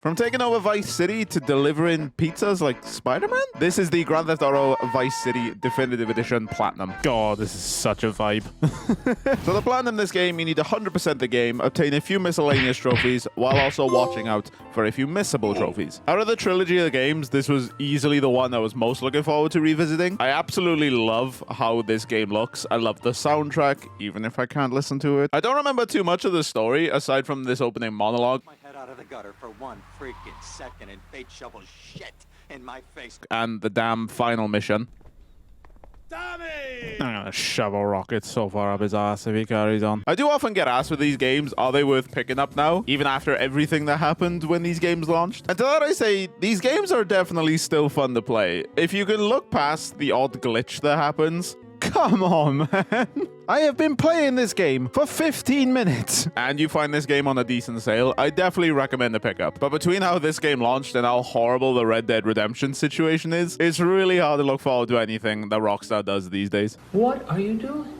From taking over Vice City to delivering pizzas like Spider-Man? This is the Grand Theft Auto Vice City Definitive Edition Platinum. God, this is such a vibe. So to platinum this game, you need 100% the game, obtain a few miscellaneous trophies, while also watching out for a few missable trophies. Out of the trilogy of the games, this was easily the one I was most looking forward to revisiting. I absolutely love how this game looks. I love the soundtrack, even if I can't listen to it. I don't remember too much of the story, aside from this opening monologue. My head out of the gutter for one freaking second and fate shovels shit in my face. And the damn final mission. Tommy! I'm gonna shovel rockets so far up his ass if he carries on. I do often get asked with these games, are they worth picking up now? Even after everything that happened when these games launched? And to that I say, these games are definitely still fun to play. If you can look past the odd glitch that happens, come on, man. I have been playing this game for 15 minutes. And you find this game on a decent sale, I definitely recommend a pickup. But between how this game launched and how horrible the Red Dead Redemption situation is, it's really hard to look forward to anything that Rockstar does these days. What are you doing?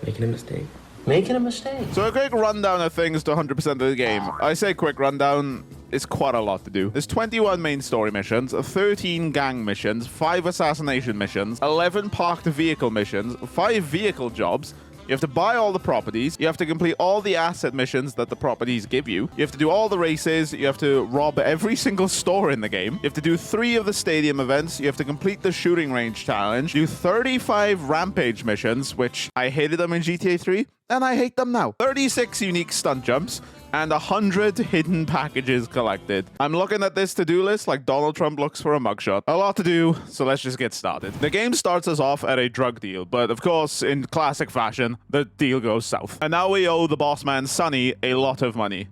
Making a mistake. Making a mistake. So a quick rundown of things to 100% of the game. I say quick rundown, it's quite a lot to do. There's 21 main story missions, 13 gang missions, 5 assassination missions, 11 parked vehicle missions, 5 vehicle jobs. You have to buy all the properties. You have to complete all the asset missions that the properties give you. You have to do all the races. You have to rob every single store in the game. You have to do 3 of the stadium events. You have to complete the shooting range challenge. Do 35 rampage missions, which I hated them in GTA 3, and I hate them now. 36 unique stunt jumps, and 100 hidden packages collected. I'm looking at this to-do list like Donald Trump looks for a mugshot. A lot to do, so let's just get started. The game starts us off at a drug deal, but of course, in classic fashion, the deal goes south. And now we owe the boss man, Sonny, a lot of money.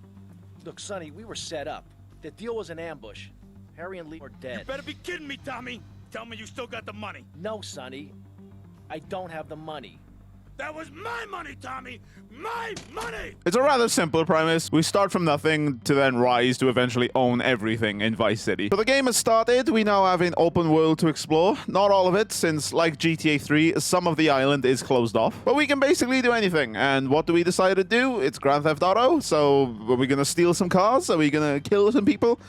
Look, Sonny, we were set up. The deal was an ambush. Harry and Lee are dead. You better be kidding me, Tommy. Tell me you still got the money. No, Sonny. I don't have the money. That was my money, Tommy! My money! It's a rather simple premise. We start from nothing to then rise to eventually own everything in Vice City. So the game has started. We now have an open world to explore. Not all of it, since like GTA 3, some of the island is closed off. But we can basically do anything. And what do we decide to do? It's Grand Theft Auto. So are we going to steal some cars? Are we going to kill some people?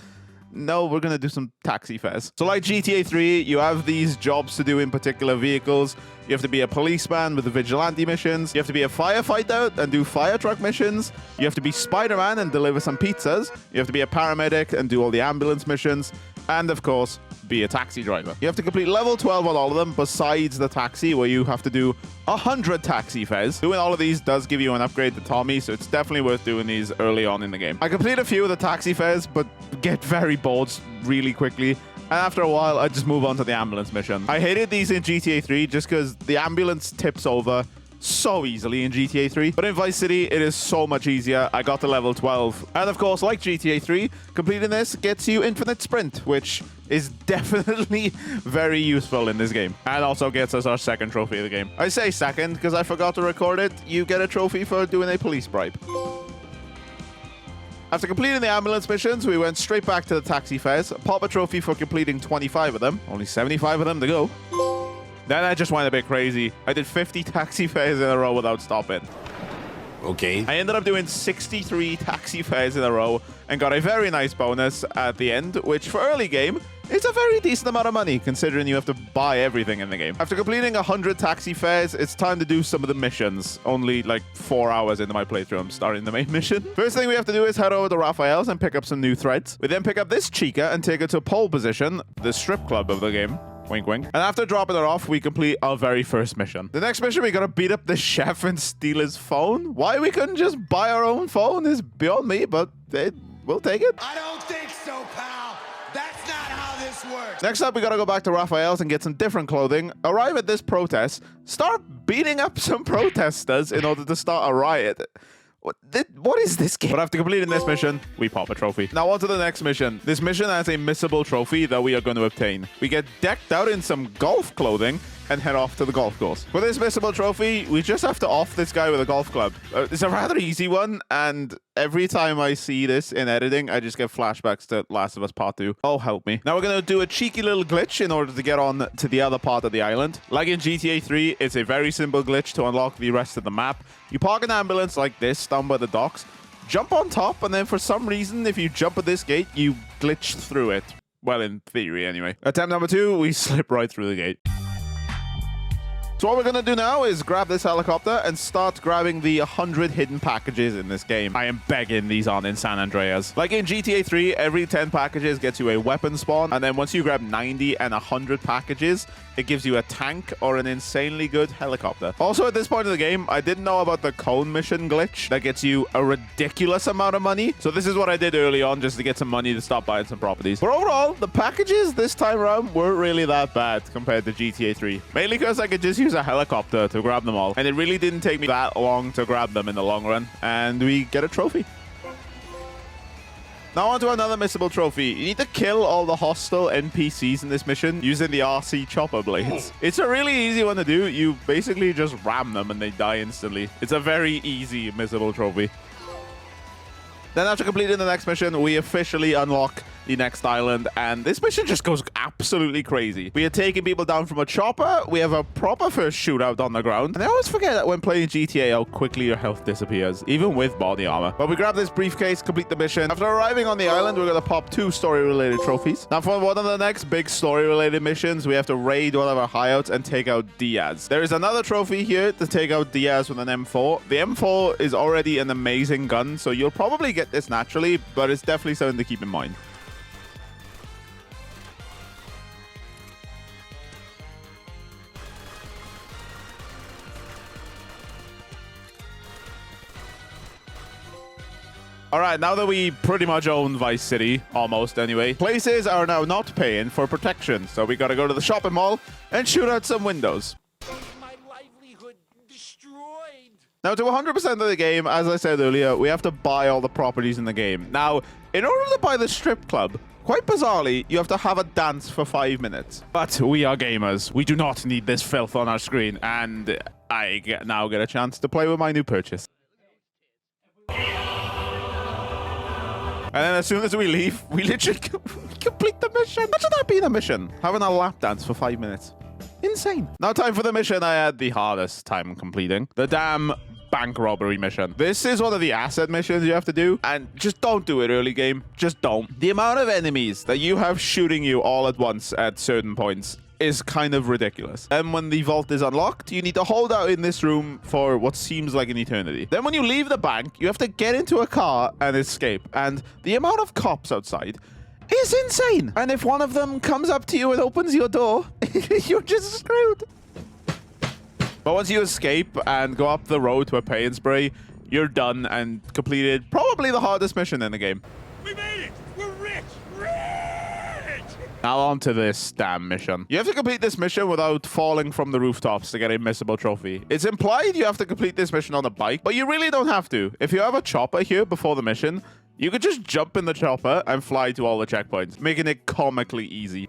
No, we're going to do some taxi fares. So like GTA 3, you have these jobs to do in particular vehicles. You have to be a policeman with the vigilante missions. You have to be a firefighter and do fire truck missions. You have to be Spider-Man and deliver some pizzas. You have to be a paramedic and do all the ambulance missions. And of course, be a taxi driver. You have to complete level 12 on all of them, besides the taxi, where you have to do 100 taxi fares. Doing all of these does give you an upgrade to Tommy, so it's definitely worth doing these early on in the game. I complete a few of the taxi fares, but get very bored really quickly. And after a while, I just move on to the ambulance mission. I hated these in GTA 3 just because the ambulance tips over so easily in GTA 3. But in Vice City, it is so much easier. I got to level 12. And of course, like GTA 3, completing this gets you infinite sprint, which is definitely very useful in this game. And also gets us our second trophy of the game. I say second because I forgot to record it. You get a trophy for doing a police bribe. After completing the ambulance missions, we went straight back to the taxi fares. Pop a trophy for completing 25 of them. Only 75 of them to go. Then I just went a bit crazy. I did 50 taxi fares in a row without stopping. Okay. I ended up doing 63 taxi fares in a row and got a very nice bonus at the end, which for early game, it's a very decent amount of money considering you have to buy everything in the game. After completing 100 taxi fares, it's time to do some of the missions. Only like 4 hours into my playthrough, I'm starting the main mission. First thing we have to do is head over to Raphael's and pick up some new threads. We then pick up this chica and take her to pole position, the strip club of the game. Wink, wink. And after dropping her off, we complete our very first mission. The next mission, we gotta beat up the chef and steal his phone. Why we couldn't just buy our own phone is beyond me, but we'll take it. I don't think so, pal. That's not how this works. Next up, we gotta go back to Raphael's and get some different clothing, arrive at this protest, start beating up some protesters in order to start a riot. What is this game? But after completing this mission, we pop a trophy. Now on to the next mission. This mission has a missable trophy that we are going to obtain. We get decked out in some golf clothing and head off to the golf course. For this missable trophy, we just have to off this guy with a golf club. It's a rather easy one, and every time I see this in editing, I just get flashbacks to Last of Us Part 2. Oh, help me. Now we're going to do a cheeky little glitch in order to get on to the other part of the island. Like in GTA 3, it's a very simple glitch to unlock the rest of the map. You park an ambulance like this down by the docks, jump on top, and then for some reason, if you jump at this gate, you glitch through it. Well, in theory, anyway. Attempt number 2, we slip right through the gate. So what we're going to do now is grab this helicopter and start grabbing the 100 hidden packages in this game. I am begging these aren't in San Andreas. Like in GTA 3, every 10 packages gets you a weapon spawn, and then once you grab 90 and 100 packages, it gives you a tank or an insanely good helicopter. Also, at this point in the game, I didn't know about the cone mission glitch that gets you a ridiculous amount of money. So this is what I did early on just to get some money to stop buying some properties. But overall, the packages this time around weren't really that bad compared to GTA 3. Mainly because I could just use a helicopter to grab them all. And it really didn't take me that long to grab them in the long run. And we get a trophy. Now on to another missable trophy. You need to kill all the hostile NPCs in this mission using the RC chopper blades. It's a really easy one to do. You basically just ram them and they die instantly. It's a very easy missable trophy. Then after completing the next mission, we officially unlock the next island, and this mission just goes absolutely crazy. We are taking people down from a chopper. We have a proper first shootout on the ground. And I always forget that when playing GTA how quickly your health disappears, even with body armor. But we grab this briefcase, complete the mission. After arriving on the island, we're going to pop 2 story-related trophies. Now for one of the next big story-related missions, we have to raid one of our hideouts and take out Diaz. There is another trophy here to take out Diaz with an M4. The M4 is already an amazing gun, so you'll probably get this naturally, but it's definitely something to keep in mind. All right, now that we pretty much own Vice City, almost anyway, places are now not paying for protection. So we got to go to the shopping mall and shoot out some windows. My livelihood destroyed. Now, to 100% of the game, as I said earlier, we have to buy all the properties in the game. Now, in order to buy the strip club, quite bizarrely, you have to have a dance for 5 minutes. But we are gamers. We do not need this filth on our screen. And I now get a chance to play with my new purchase. And then as soon as we leave, we literally complete the mission. Imagine that being a mission. Having a lap dance for 5 minutes. Insane. Now time for the mission I had the hardest time completing. The damn bank robbery mission. This is one of the asset missions you have to do. And just don't do it early game. Just don't. The amount of enemies that you have shooting you all at once at certain points is kind of ridiculous. And when the vault is unlocked, you need to hold out in this room for what seems like an eternity. Then when you leave the bank, you have to get into a car and escape. And the amount of cops outside is insane. And if one of them comes up to you and opens your door, you're just screwed. But once you escape and go up the road to a pay and spray, you're done and completed probably the hardest mission in the game. We made it. We're rich. Rich. Now on to this damn mission. You have to complete this mission without falling from the rooftops to get a missable trophy. It's implied you have to complete this mission on a bike, but you really don't have to. If you have a chopper here before the mission, you could just jump in the chopper and fly to all the checkpoints, making it comically easy.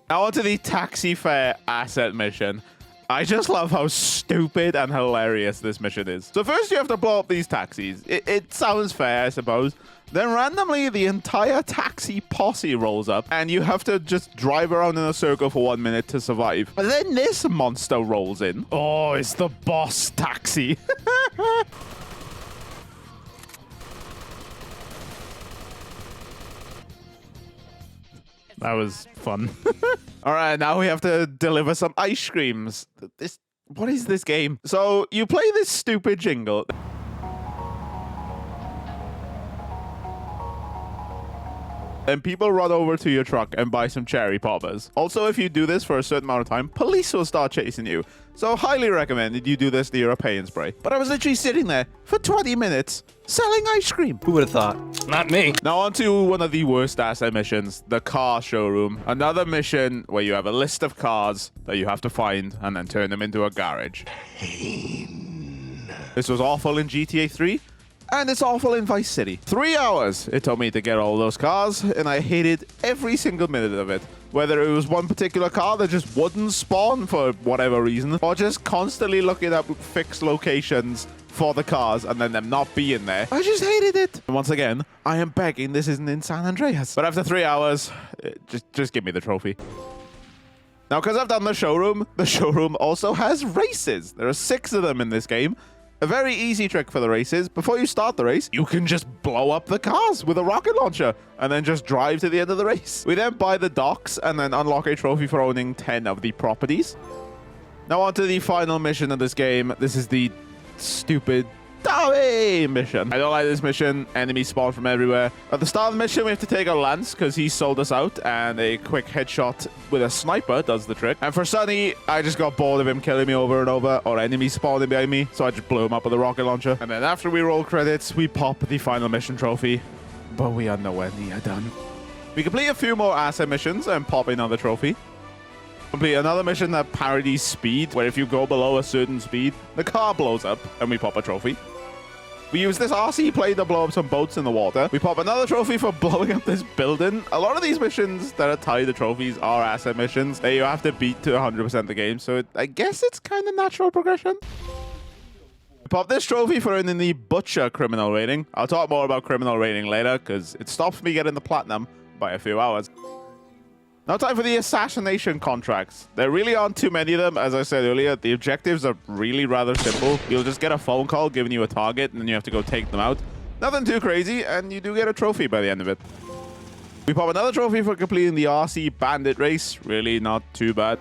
Now on to the taxi fare asset mission. I just love how stupid and hilarious this mission is. So first you have to blow up these taxis. It sounds fair, I suppose. Then randomly, the entire taxi posse rolls up, and you have to just drive around in a circle for 1 minute to survive. But then this monster rolls in. Oh, it's the boss taxi. That was fun. All right, now we have to deliver some ice creams. What is this game? So you play this stupid jingle. And people run over to your truck and buy some cherry poppers. Also, if you do this for a certain amount of time, police will start chasing you. So highly recommended you do this near a pay and spray. But I was literally sitting there for 20 minutes selling ice cream. Who would have thought? Not me. Now on to one of the worst asset missions, the car showroom. Another mission where you have a list of cars that you have to find and then turn them into a garage. This was awful in GTA 3. And it's awful in Vice City. 3 hours it took me to get all those cars, and I hated every single minute of it. Whether it was one particular car that just wouldn't spawn for whatever reason, or just constantly looking up fixed locations for the cars and then them not being there. I just hated it. And once again, I am begging this isn't in San Andreas. But after 3 hours, just give me the trophy. Now, because I've done the showroom also has races. There are 6 of them in this game. A very easy trick for the race is, before you start the race, you can just blow up the cars with a rocket launcher and then just drive to the end of the race. We then buy the docks and then unlock a trophy for owning 10 of the properties. Now on to the final mission of this game. This is the stupid Tommy mission. I don't like this mission. Enemies spawn from everywhere. At the start of the mission, we have to take a Lance because he sold us out, and a quick headshot with a sniper does the trick. And for Sonny, I just got bored of him killing me over and over, or enemies spawning behind me, so I just blew him up with a rocket launcher. And then after we roll credits, we pop the final mission trophy, but we are nowhere near done. We complete a few more asset missions and pop another trophy. Complete another mission that parodies speed, where if you go below a certain speed, the car blows up, and we pop a trophy. We use this RC plane to blow up some boats in the water. We pop another trophy for blowing up this building. A lot of these missions that are tied to trophies are asset missions that you have to beat to 100% the game, so I guess it's kind of natural progression. We pop this trophy for earning the Butcher criminal rating. I'll talk more about criminal rating later, because it stops me getting the platinum by a few hours. Now time for the assassination contracts. There really aren't too many of them. As I said earlier, the objectives are really rather simple. You'll just get a phone call giving you a target, and then you have to go take them out. Nothing too crazy, and you do get a trophy by the end of it. We pop another trophy for completing the RC Bandit race. Really not too bad.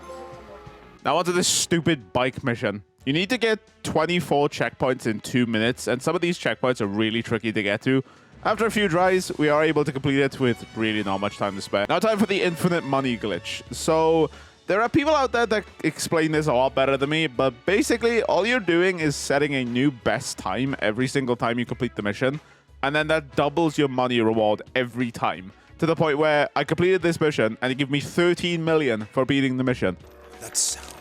Now onto this stupid bike mission. You need to get 24 checkpoints in 2 minutes, and some of these checkpoints are really tricky to get to. After a few tries, we are able to complete it with really not much time to spare. Now time for the infinite money glitch. So there are people out there that explain this a lot better than me, but basically all you're doing is setting a new best time every single time you complete the mission, and then that doubles your money reward every time, to the point where I completed this mission and it gave me 13 million for beating the mission. That sound.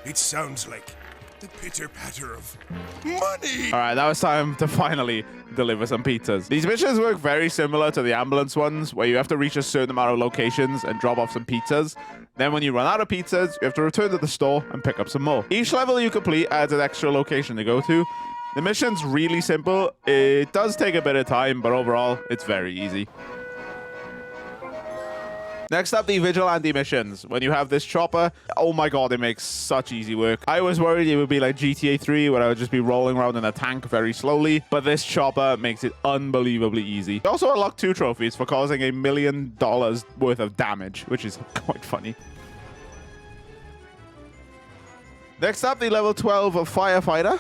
It sounds like the pitter-patter of money. All right, now it's time to finally deliver some pizzas. These missions work very similar to the ambulance ones, where you have to reach a certain amount of locations and drop off some pizzas. Then when you run out of pizzas, you have to return to the store and pick up some more. Each level you complete adds an extra location to go to. The mission's really simple. It does take a bit of time, but overall, it's very easy. Next up, the Vigilante missions. When you have this chopper, oh my god, it makes such easy work. I was worried it would be like GTA 3, where I would just be rolling around in a tank very slowly, but this chopper makes it unbelievably easy. You also unlock 2 trophies for causing $1 million worth of damage, which is quite funny. Next up, the level 12 Firefighter.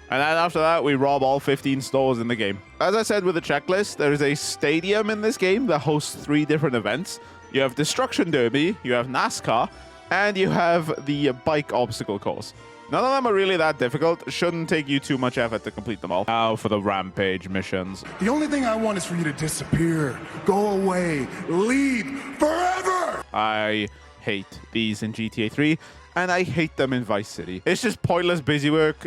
And then after that, we rob all 15 stores in the game. As I said with the checklist, there is a stadium in this game that hosts 3 different events. You have Destruction Derby, you have NASCAR, and you have the bike obstacle course. None of them are really that difficult. Shouldn't take you too much effort to complete them all. Now for the Rampage missions. The only thing I want is for you to disappear, go away, leave forever! I hate these in GTA 3. And I hate them in Vice City. It's just pointless busy work,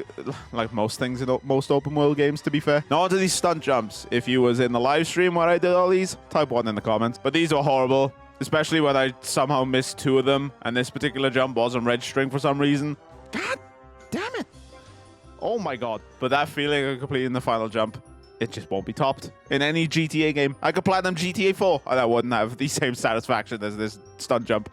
like most things in most open world games, to be fair. Now onto these stunt jumps. If you was in the live stream where I did all these, type 1 in the comments. But these were horrible, especially when I somehow missed 2 of them, and this particular jump wasn't registering for some reason. God damn it. Oh my god. But that feeling of completing the final jump, it just won't be topped in any GTA game. I could platinum GTA 4, and I wouldn't have the same satisfaction as this stunt jump.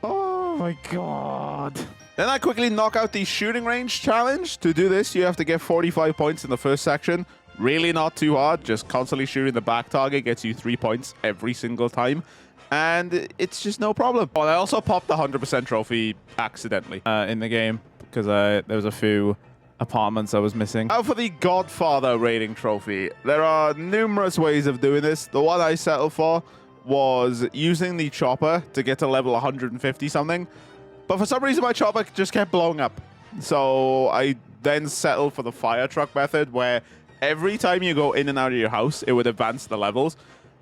Oh my god. Then I quickly knock out the shooting range challenge. To do this, you have to get 45 points in the first section. Really not too hard. Just constantly shooting the back target gets you 3 points every single time. And it's just no problem. Oh, I also popped the 100% trophy accidentally in the game because there was a few apartments I was missing. Now for the Godfather rating trophy. There are numerous ways of doing this. The one I settled for was using the chopper to get to level 150 something, but for some reason my chopper just kept blowing up. So I then settled for the fire truck method, where every time you go in and out of your house, it would advance the levels.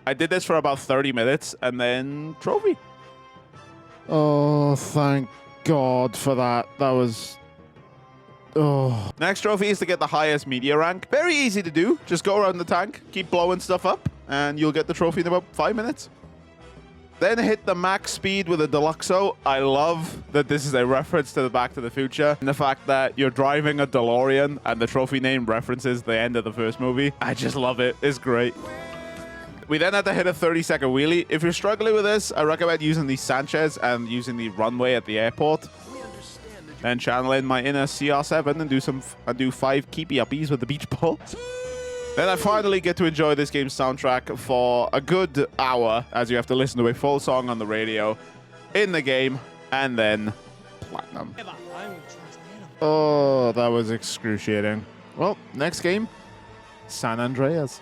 I did this for about 30 minutes, and then trophy. Oh, thank God for that. That was... Oh. Next trophy is to get the highest media rank. Very easy to do. Just go around the tank, keep blowing stuff up, and you'll get the trophy in about 5 minutes. Then hit the max speed with a Deluxo. I love that this is a reference to the Back to the Future, and the fact that you're driving a DeLorean and the trophy name references the end of the first movie. I just love it. It's great. We then had to hit a 30-second wheelie. If you're struggling with this, I recommend using the Sanchez and using the runway at the airport. Then channel in my inner CR7 and do 5 keepy uppies with the beach ball. Then I finally get to enjoy this game's soundtrack for a good hour, as you have to listen to a full song on the radio in the game, and then platinum. Oh, that was excruciating. Well, next game, San Andreas.